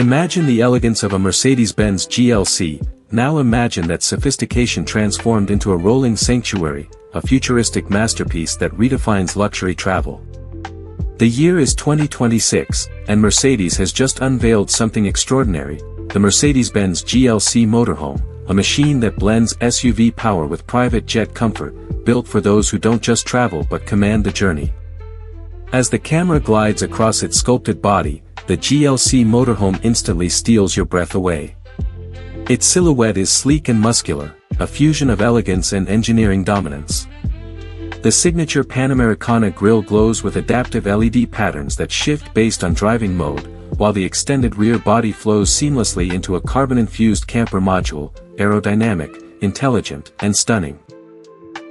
Imagine the elegance of a Mercedes-Benz GLC, now imagine that sophistication transformed into a rolling sanctuary, a futuristic masterpiece that redefines luxury travel. The year is 2026, and Mercedes has just unveiled something extraordinary, the Mercedes-Benz GLC Motorhome, a machine that blends SUV power with private jet comfort, built for those who don't just travel but command the journey. As the camera glides across its sculpted body, the GLC Motorhome instantly steals your breath away. Its silhouette is sleek and muscular, a fusion of elegance and engineering dominance. The signature Panamericana grille glows with adaptive LED patterns that shift based on driving mode, while the extended rear body flows seamlessly into a carbon-infused camper module, aerodynamic, intelligent, and stunning.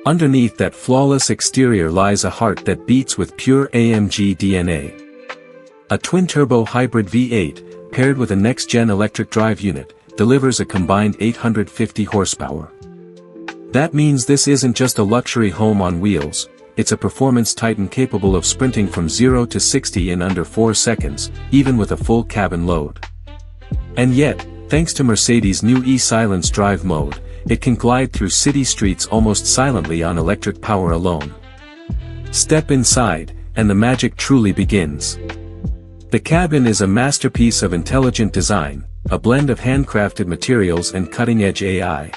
Underneath that flawless exterior lies a heart that beats with pure AMG DNA. A twin-turbo hybrid V8, paired with a next-gen electric drive unit, delivers a combined 850 horsepower. That means this isn't just a luxury home on wheels, it's a performance titan capable of sprinting from 0 to 60 in under 4 seconds, even with a full cabin load. And yet, thanks to Mercedes' new e-Silence drive mode, it can glide through city streets almost silently on electric power alone. Step inside, and the magic truly begins. The cabin is a masterpiece of intelligent design, a blend of handcrafted materials and cutting-edge AI.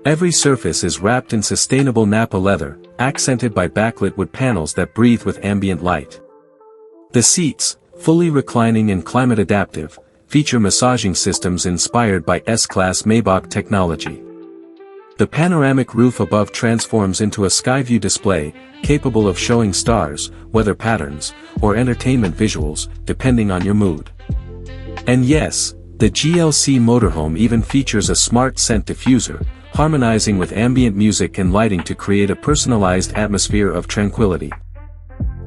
Every surface is wrapped in sustainable Nappa leather, accented by backlit wood panels that breathe with ambient light. The seats, fully reclining and climate-adaptive, feature massaging systems inspired by S-Class Maybach technology. The panoramic roof above transforms into a SkyView display, capable of showing stars, weather patterns, or entertainment visuals, depending on your mood. And yes, the GLC Motorhome even features a smart scent diffuser, harmonizing with ambient music and lighting to create a personalized atmosphere of tranquility.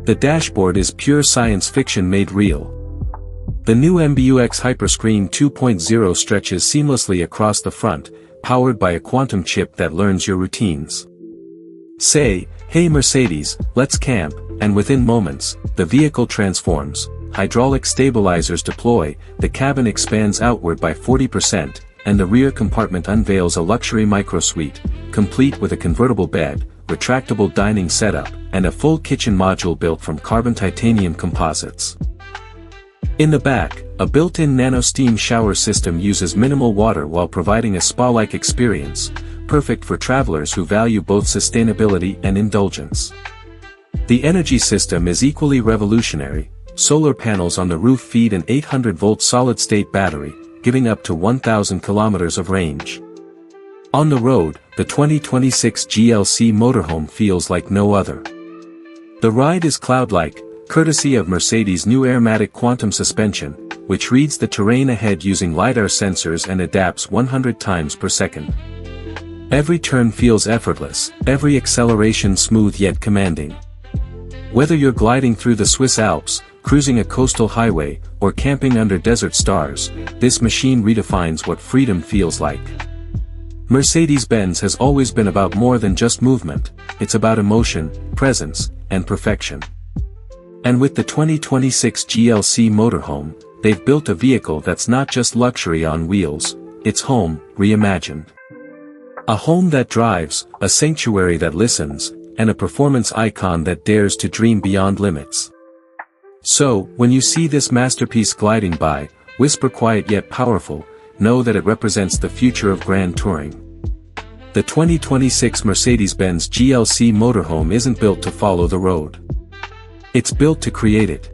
The dashboard is pure science fiction made real. The new MBUX HyperScreen 2.0 stretches seamlessly across the front, powered by a quantum chip that learns your routines. Say, "Hey Mercedes, let's camp," and within moments, the vehicle transforms, hydraulic stabilizers deploy, the cabin expands outward by 40%, and the rear compartment unveils a luxury microsuite, complete with a convertible bed, retractable dining setup, and a full kitchen module built from carbon titanium composites. In the back, a built-in nano-steam shower system uses minimal water while providing a spa-like experience, perfect for travelers who value both sustainability and indulgence. The energy system is equally revolutionary. Solar panels on the roof feed an 800-volt solid-state battery, giving up to 1,000 kilometers of range. On the road, the 2026 GLC Motorhome feels like no other. The ride is cloud-like, courtesy of Mercedes' new airmatic quantum suspension, which reads the terrain ahead using LiDAR sensors and adapts 100 times per second. Every turn feels effortless, every acceleration smooth yet commanding. Whether you're gliding through the Swiss Alps, cruising a coastal highway, or camping under desert stars, this machine redefines what freedom feels like. Mercedes-Benz has always been about more than just movement, it's about emotion, presence, and perfection. And with the 2026 GLC Motorhome, they've built a vehicle that's not just luxury on wheels, it's home, reimagined. A home that drives, a sanctuary that listens, and a performance icon that dares to dream beyond limits. So, when you see this masterpiece gliding by, whisper quiet yet powerful, know that it represents the future of grand touring. The 2026 Mercedes-Benz GLC Motorhome isn't built to follow the road. It's built to create it.